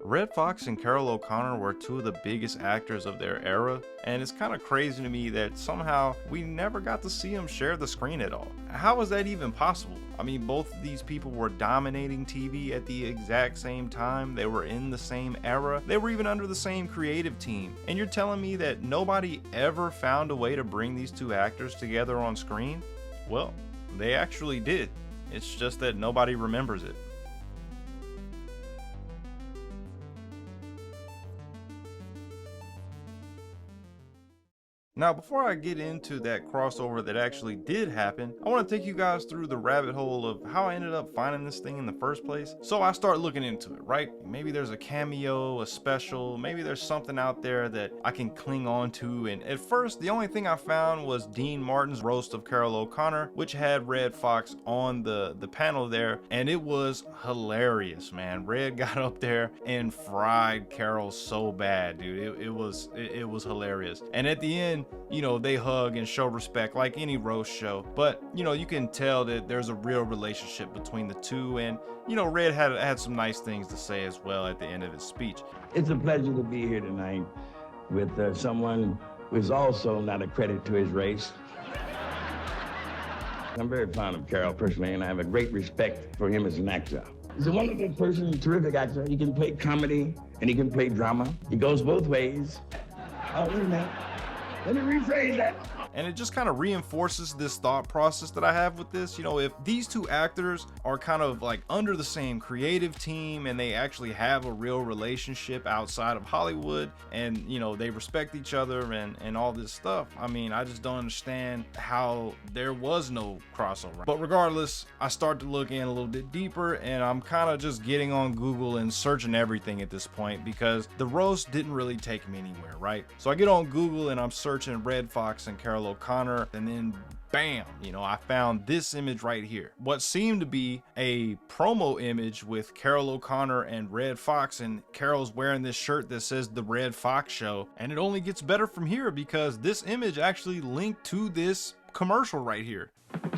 Redd Foxx and Carroll O'Connor were two of the biggest actors of their era, and it's kind of crazy to me that somehow we never got to see them share the screen at all. How is that even possible? I mean, both of these people were dominating TV at the exact same time, they were in the same era, they were even under the same creative team, and you're telling me that nobody ever found a way to bring these two actors together on screen? Well, they actually did. It's just that nobody remembers it. Now, before I get into that crossover that actually did happen, I want to take you guys through the rabbit hole of how I ended up finding this thing in the first place. So I start looking into it, right? Maybe there's a cameo, a special, maybe there's something out there that I can cling on to. And at first, the only thing I found was Dean Martin's roast of Carroll O'Connor, which had Redd Foxx on the panel there. And it was hilarious, man. Redd got up there and fried Carroll so bad, dude. It was hilarious. And at the end, you know, they hug and show respect like any roast show, but you know, you can tell that there's a real relationship between the two, and you know, Redd had some nice things to say as well at the end of his speech. It's a pleasure to be here tonight with someone who is also not a credit to his race. I'm very fond of Carroll personally, and I have a great respect for him as an actor. He's a wonderful person, a terrific actor. He can play comedy and he can play drama. He goes both ways. Oh, wait a minute. Let me rephrase that. And it just kind of reinforces this thought process that I have with this. You know, if these two actors are kind of like under the same creative team and they actually have a real relationship outside of Hollywood, and you know, they respect each other and all this stuff, I mean, I just don't understand how there was no crossover. But regardless, I start to look in a little bit deeper, and I'm kind of just getting on Google and searching everything at this point because the roast didn't really take me anywhere, right? So I get on Google and I'm searching Redd Foxx and Carroll O'Connor, and then bam, you know, I found this image right here. What seemed to be a promo image with Carroll O'Connor and Redd Foxx, and Carroll's wearing this shirt that says The Redd Foxx Show, and it only gets better from here because this image actually linked to this commercial right here.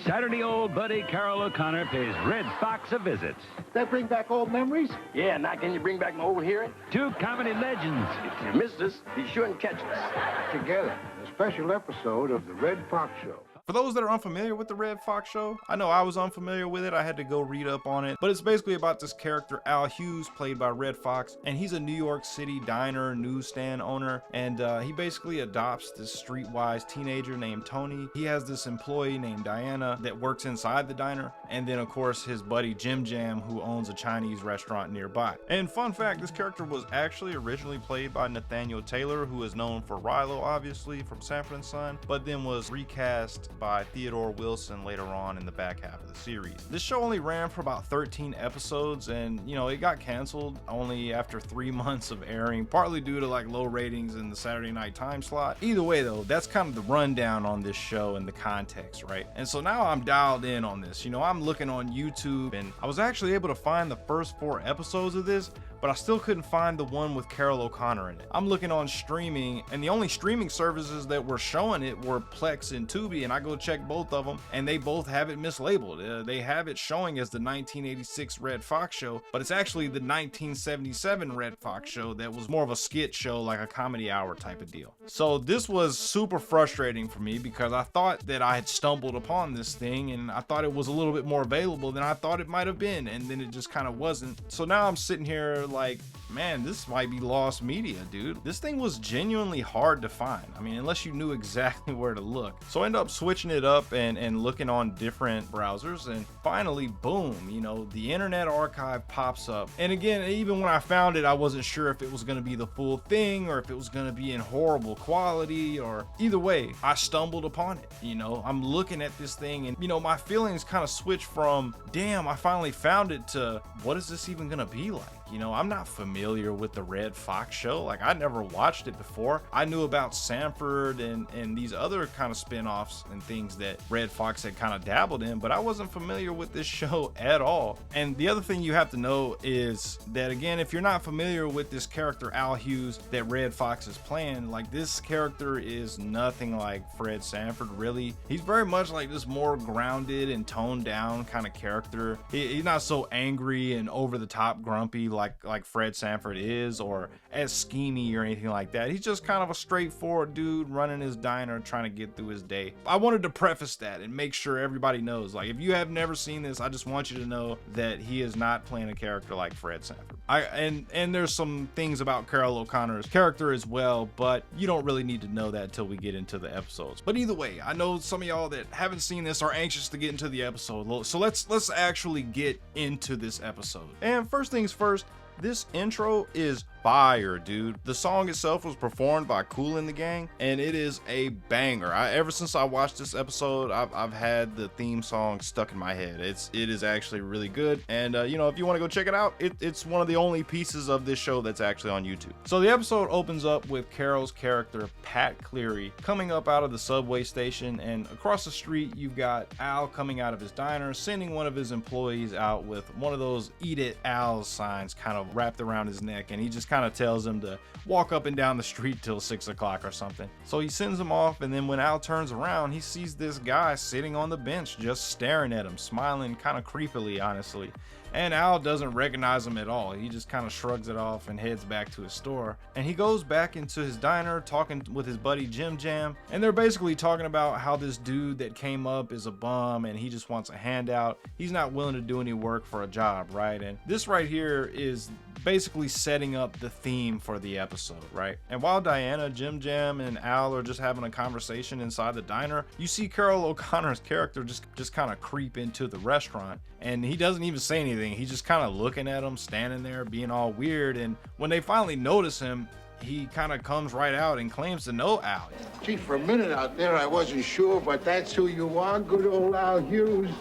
Saturday old buddy Carroll O'Connor pays Redd Foxx a visit. That bring back old memories? Yeah, now can you bring back my old hearing? Two comedy legends. If you missed us, be sure and catch us. Together, a special episode of The Redd Foxx Show. For those that are unfamiliar with the Redd Foxx Show, I know I was unfamiliar with it. I had to go read up on it, but it's basically about this character Al Hughes, played by Redd Foxx, and he's a New York City diner newsstand owner, and he basically adopts this streetwise teenager named Tony. He has this employee named Diana that works inside the diner, and then of course his buddy Jim Jam, who owns a Chinese restaurant nearby. And fun fact, this character was actually originally played by Nathaniel Taylor, who is known for Rilo, obviously, from Sanford and Son, but then was recast by Theodore Wilson later on in the back half of the series. This show only ran for about 13 episodes, and you know, it got canceled only after 3 months of airing, partly due to like low ratings in the Saturday night time slot. Either way though, that's kind of the rundown on this show and the context, right? And so now I'm dialed in on this. You know, I'm looking on YouTube, and I was actually able to find the first 4 episodes of this, but I still couldn't find the one with Carroll O'Connor in it. I'm looking on streaming, and the only streaming services that were showing it were Plex and Tubi, and I go check both of them, and they both have it mislabeled. They have it showing as the 1986 Redd Foxx Show, but it's actually the 1977 Redd Foxx Show that was more of a skit show, like a comedy hour type of deal. So this was super frustrating for me because I thought that I had stumbled upon this thing, and I thought it was a little bit more available than I thought it might have been, and then it just kind of wasn't. So now I'm sitting here like, man, this might be lost media, dude. This thing was genuinely hard to find. I mean, unless you knew exactly where to look. So I ended up switching it up and looking on different browsers, and finally, boom, you know, the Internet Archive pops up. And again, even when I found it, I wasn't sure if it was going to be the full thing or if it was going to be in horrible quality, or either way, I stumbled upon it. You know, I'm looking at this thing, and you know, my feelings kind of switch from, damn, I finally found it, to what is this even going to be like? You know, I'm not familiar with the Redd Foxx Show. Like, I never watched it before. I knew about Sanford and these other kind of spin-offs and things that Redd Foxx had kind of dabbled in, but I wasn't familiar with this show at all. And the other thing you have to know is that, again, if you're not familiar with this character Al Hughes that Redd Foxx is playing, like, this character is nothing like Fred Sanford, really. He's very much like this more grounded and toned down kind of character. He's not so angry and over the top grumpy like Fred Sanford is, or as schemy or anything like that. He's just kind of a straightforward dude running his diner, trying to get through his day. I wanted to preface that and make sure everybody knows, like, if you have never seen this, I just want you to know that he is not playing a character like Fred Sanford. And there's some things about Carroll O'Connor's character as well, but you don't really need to know that until we get into the episodes. But either way, I know some of y'all that haven't seen this are anxious to get into the episode, so let's actually get into this episode. And first things first, this intro is fire, dude. The song itself was performed by Kool and the Gang, and it is a banger. Ever since I watched this episode, I've had the theme song stuck in my head. It is actually really good, and you know, if you want to go check it out, it's one of the only pieces of this show that's actually on YouTube. So the episode opens up with Carol's character Pat Cleary coming up out of the subway station, and across the street you've got Al coming out of his diner, sending one of his employees out with one of those "Eat It Al" signs kind of wrapped around his neck, and he just kind of tells him to walk up and down the street till 6 o'clock or something. So he sends him off, and then when Al turns around, he sees this guy sitting on the bench just staring at him, smiling kind of creepily, honestly. And Al doesn't recognize him at all. He just kind of shrugs it off and heads back to his store. And he goes back into his diner talking with his buddy Jim Jam. And they're basically talking about how this dude that came up is a bum and he just wants a handout. He's not willing to do any work for a job, right? And this right here is basically setting up the theme for the episode, right? And while Diana, Jim Jam, and Al are just having a conversation inside the diner, you see Carroll O'Connor's character just kind of creep into the restaurant, and he doesn't even say anything. He's just kind of looking at him, standing there, being all weird. And when they finally notice him, he kind of comes right out and claims to know Al. Gee, for a minute out there, I wasn't sure, but that's who you are, good old Al Hughes.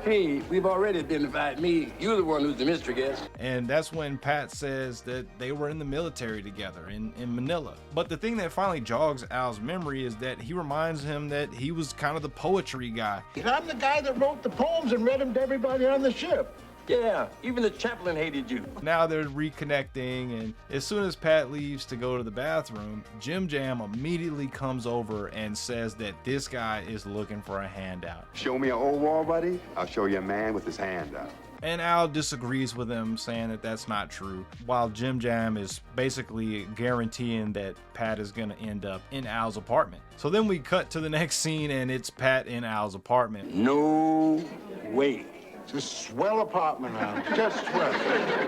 Hey, we've already identified me. You're the one who's the mystery guest. And that's when Pat says that they were in the military together in Manila. But the thing that finally jogs Al's memory is that he reminds him that he was kind of the poetry guy. I'm the guy that wrote the poems and read them to everybody on the ship. Yeah, even the chaplain hated you. Now they're reconnecting, and as soon as Pat leaves to go to the bathroom, Jim Jam immediately comes over and says that this guy is looking for a handout. Show me an old war buddy, I'll show you a man with his hand out. And Al disagrees with him, saying that that's not true, while Jim Jam is basically guaranteeing that Pat is going to end up in Al's apartment. So then we cut to the next scene, and it's Pat in Al's apartment. No way. It's a swell apartment now, just swell.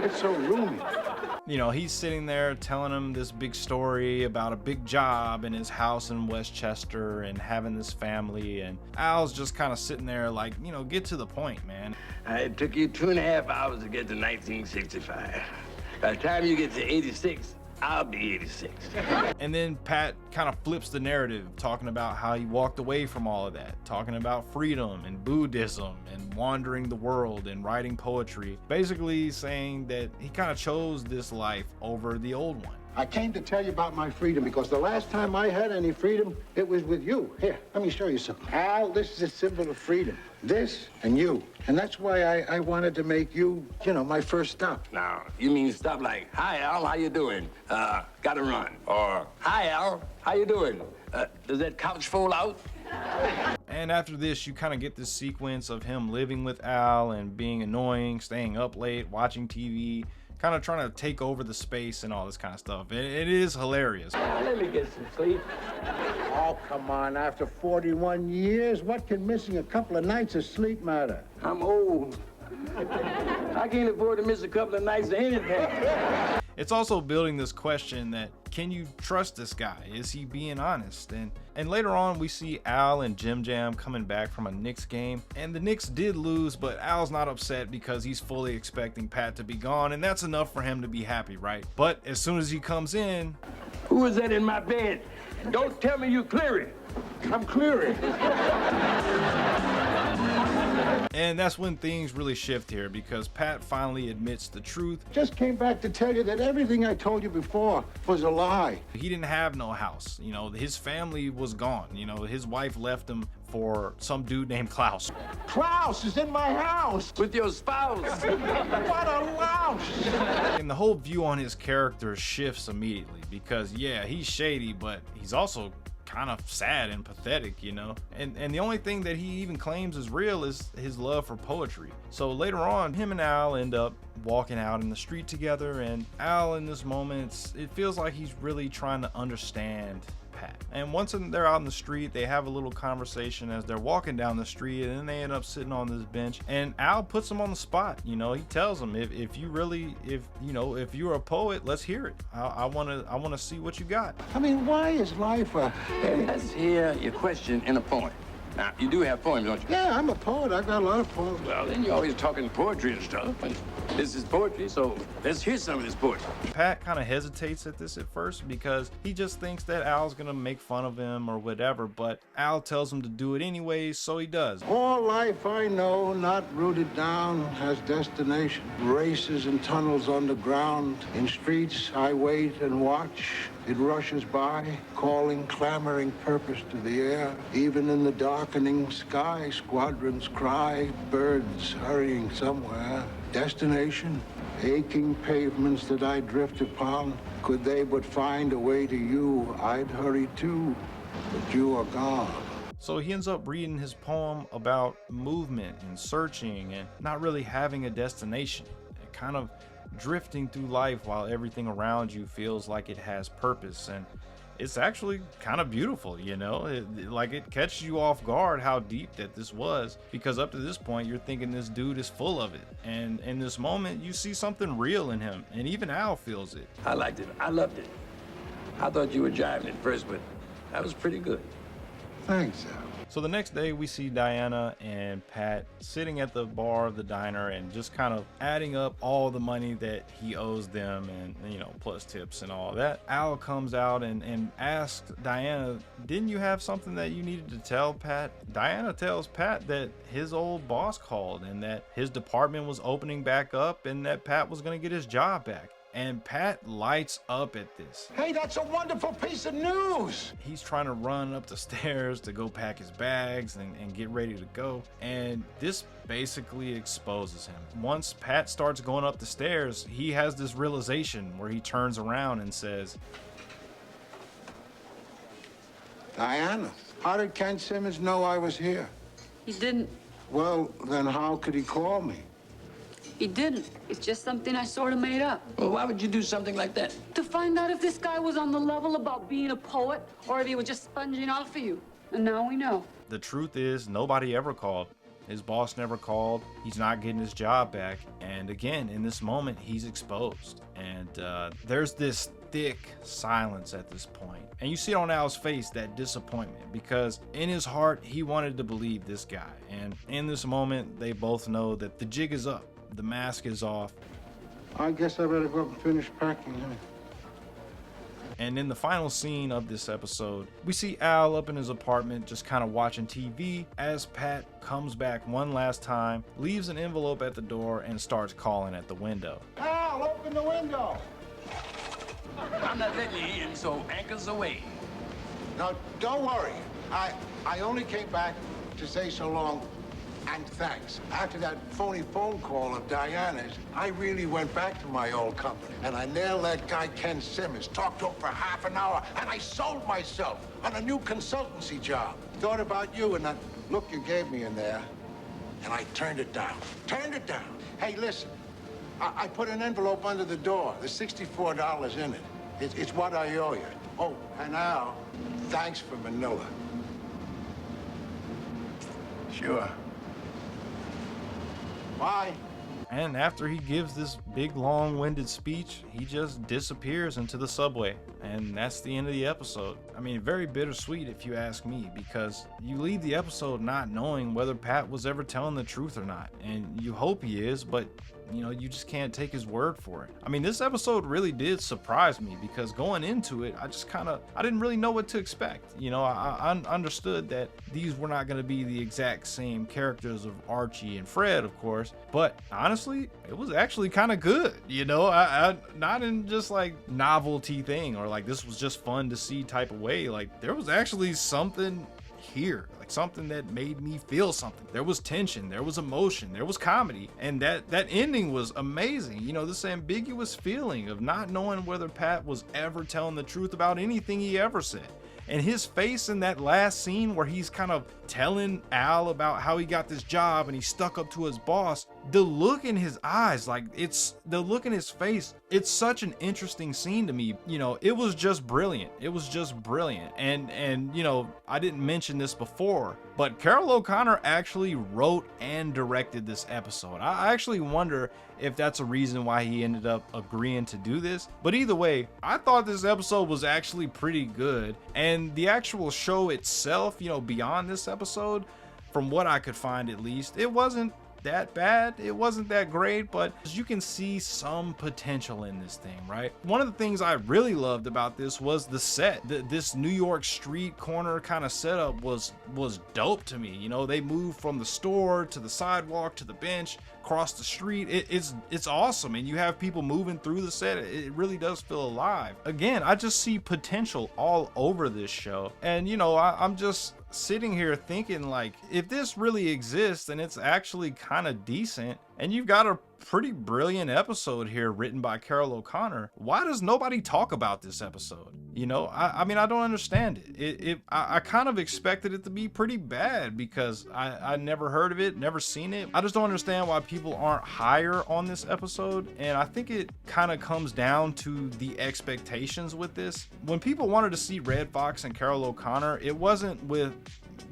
It's so roomy. You know, he's sitting there telling him this big story about a big job in his house in Westchester and having this family, and Al's just kind of sitting there like, you know, get to the point, man. It took you 2.5 hours to get to 1965. By the time you get to 86, I'll be 86. And then Pat kind of flips the narrative, talking about how he walked away from all of that, talking about freedom and Buddhism and wandering the world and writing poetry, basically saying that he kind of chose this life over the old one. I came to tell you about my freedom because the last time I had any freedom, it was with you. Here, let me show you something. Al, this is a symbol of freedom. This and you. And that's why I wanted to make you, you know, my first stop. Now, you mean stuff like, "Hi, Al, how you doing? Gotta run." Or, "Hi, Al, how you doing? Does that couch fold out?" And after this, you kind of get this sequence of him living with Al and being annoying, staying up late, watching TV, kind of trying to take over the space and all this kind of stuff. It is hilarious. Let me get some sleep. Oh, come on. After 41 years, what can missing a couple of nights of sleep matter? I'm old. I can't afford to miss a couple of nights of anything. It's also building this question that, can you trust this guy? Is he being honest? And later on, we see Al and Jim Jam coming back from a Knicks game, and the Knicks did lose, but Al's not upset because he's fully expecting Pat to be gone, and that's enough for him to be happy, right? But as soon as he comes in... Who is that in my bed? Don't tell me you Cleary. I'm Cleary. And that's when things really shift here, because Pat finally admits the truth. Just came back to tell you that everything I told you before was a lie. He didn't have no house. You know, his family was gone. You know, his wife left him for some dude named Klaus. Klaus is in my house. With your spouse. What a louse. And the whole view on his character shifts immediately, because yeah, he's shady, but he's also kind of sad and pathetic, you know. And the only thing that he even claims is real is his love for poetry. So later on, him and Al end up walking out in the street together, and Al in this moment, it feels like he's really trying to understand Pat. And once they're out in the street, they have a little conversation as they're walking down the street, and then they end up sitting on this bench, and Al puts him on the spot. You know, he tells him, if you're a poet, let's hear it. I want to see what you got. I mean, why is life a... Let's hear your question in a poem. Now, you do have poems, don't you? Yeah, I'm a poet. I've got a lot of poems. Well, then you're always talking poetry and stuff. And this is poetry, so let's hear some of this poetry. Pat kind of hesitates at this at first because he just thinks that Al's gonna make fun of him or whatever, but Al tells him to do it anyways, so he does. All life I know, not rooted down, has destination. Races and tunnels underground. In streets I wait and watch. It rushes by, calling, clamoring purpose to the air. Even in the darkening sky, squadrons cry, birds hurrying somewhere. Destination, aching pavements that I drift upon. Could they but find a way to you, I'd hurry too, but you are gone. So he ends up reading his poem about movement and searching and not really having a destination. It kind of drifting through life while everything around you feels like it has purpose, and it's actually kind of beautiful, you know. It catches you off guard how deep that this was, because up to this point you're thinking this dude is full of it, and in this moment you see something real in him, and even Al feels it. I liked it. I loved it. I thought you were jiving at first, but that was pretty good. Thanks, Al. So the next day we see Diana and Pat sitting at the bar of the diner and just kind of adding up all the money that he owes them, and you know, plus tips and all that. Al comes out and asks Diana, didn't you have something that you needed to tell Pat? Diana tells Pat that his old boss called and that his department was opening back up and that Pat was going to get his job back. And Pat lights up at this. Hey, that's a wonderful piece of news. He's trying to run up the stairs to go pack his bags and get ready to go. And this basically exposes him. Once Pat starts going up the stairs, he has this realization where he turns around and says, Diana, how did Ken Simmons know I was here? He didn't. Well, then how could he call me? He didn't. It's just something I sort of made up. Well, why would you do something like that? To find out if this guy was on the level about being a poet or if he was just sponging off of you. And now we know. The truth is, nobody ever called. His boss never called. He's not getting his job back. And again, in this moment, he's exposed. And there's this thick silence at this point. And you see it on Al's face, that disappointment, because in his heart, he wanted to believe this guy. And in this moment, they both know that the jig is up. The mask is off. I guess I better go up and finish packing, huh? And in the final scene of this episode, we see Al up in his apartment just kind of watching TV as Pat comes back one last time, leaves an envelope at the door, and starts calling at the window. Al, open the window! I'm not letting you in, so anchors away. Now, don't worry. I only came back to say so long and thanks. After that phony phone call of Diana's, I really went back to my old company. And I nailed that guy Ken Simmons, talked to him for half an hour, and I sold myself on a new consultancy job. Thought about you and that look you gave me in there, and I turned it down. Turned it down. Hey, listen, I put an envelope under the door. There's $64 in it. It's what I owe you. Oh, and now, thanks for Manila. Sure. Bye. And after he gives this big long-winded speech, he just disappears into the subway. And that's the end of the episode. I mean, very bittersweet if you ask me, because you leave the episode not knowing whether Pat was ever telling the truth or not. And you hope he is, but you know, you just can't take his word for it. I mean, this episode really did surprise me, because going into it, I didn't really know what to expect. You know, I understood that these were not going to be the exact same characters of Archie and Fred, of course, but honestly, it was actually kind of good. You know, I not in just like novelty thing or like this was just fun to see type of way. Like there was actually something here, like something that made me feel something. There was tension, there was emotion, there was comedy, and that ending was amazing. You know, this ambiguous feeling of not knowing whether Pat was ever telling the truth about anything he ever said. And his face in that last scene where he's kind of telling Al about how he got this job and he stuck up to his boss, the look in his eyes, like it's the look in his face, it's such an interesting scene to me. You know, it was just brilliant. It was just brilliant. And you know, I didn't mention this before, but Carroll O'Connor actually wrote and directed this episode. I actually wonder if that's a reason why he ended up agreeing to do this. But either way, I thought this episode was actually pretty good. And the actual show itself, you know, beyond this episode, from what I could find at least, it wasn't that bad, it wasn't that great, but you can see some potential in this thing, right? One of the things I really loved about this was the set. This New York street corner kind of setup was dope to me. You know, they moved from the store to the sidewalk to the bench across the street. It's awesome, and you have people moving through the set. It really does feel alive. Again, I just see potential all over this show, and you know, I'm just sitting here thinking, like, if this really exists and it's actually kind of decent, and you've got a pretty brilliant episode here written by Carroll O'Connor, why does nobody talk about this episode? You know, I mean, I don't understand it. I kind of expected it to be pretty bad because I never heard of it, never seen it. I just don't understand why people aren't higher on this episode. And I think it kind of comes down to the expectations with this. When people wanted to see Redd Foxx and Carroll O'Connor, it wasn't with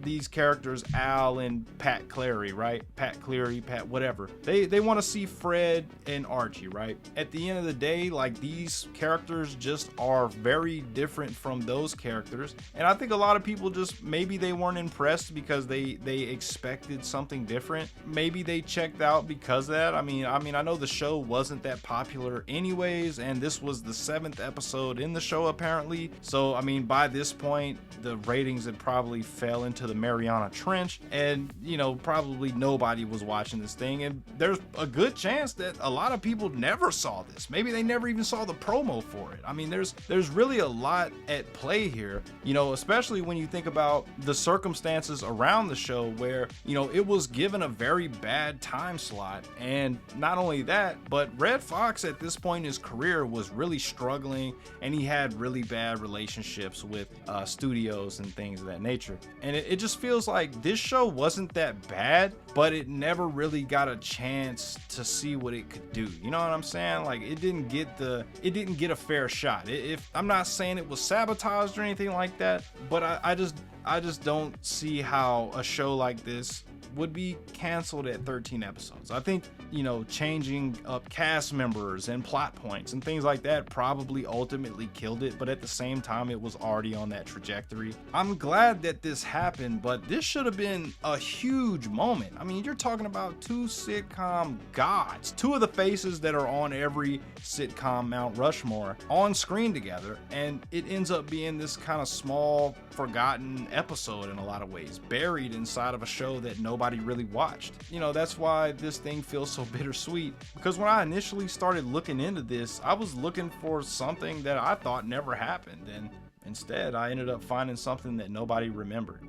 these characters, Al and Pat Cleary, right? Pat Cleary, Pat whatever. They want to see Fred and Archie, right? At the end of the day, like, these characters just are very different from those characters. And I think a lot of people just, maybe they weren't impressed because they expected something different. Maybe they checked out because of that. I mean, I know the show wasn't that popular anyways, and this was the 7th episode in the show apparently. So, I mean, by this point, the ratings had probably fell into the Mariana Trench, and you know, probably nobody was watching this thing, and there's a good chance that a lot of people never saw this. Maybe they never even saw the promo for it. I mean, there's really a lot at play here, you know, especially when you think about the circumstances around the show where, you know, it was given a very bad time slot. And not only that, but Redd Foxx at this point in his career was really struggling, and he had really bad relationships with studios and things of that nature. And it just feels like this show wasn't that bad, but it never really got a chance to see what it could do. You know what I'm saying? Like, it didn't get a fair shot. If I'm not saying it was sabotaged or anything like that, but I just don't see how a show like this would be canceled at 13 episodes. I think, you know, changing up cast members and plot points and things like that probably ultimately killed it, but at the same time, it was already on that trajectory. I'm glad that this happened, but this should have been a huge moment. I mean, you're talking about two sitcom gods, two of the faces that are on every sitcom Mount Rushmore on screen together, and it ends up being this kind of small, forgotten episode in a lot of ways, buried inside of a show that nobody really watched. You know, that's why this thing feels so bittersweet, because when I initially started looking into this, I was looking for something that I thought never happened, and instead I ended up finding something that nobody remembered.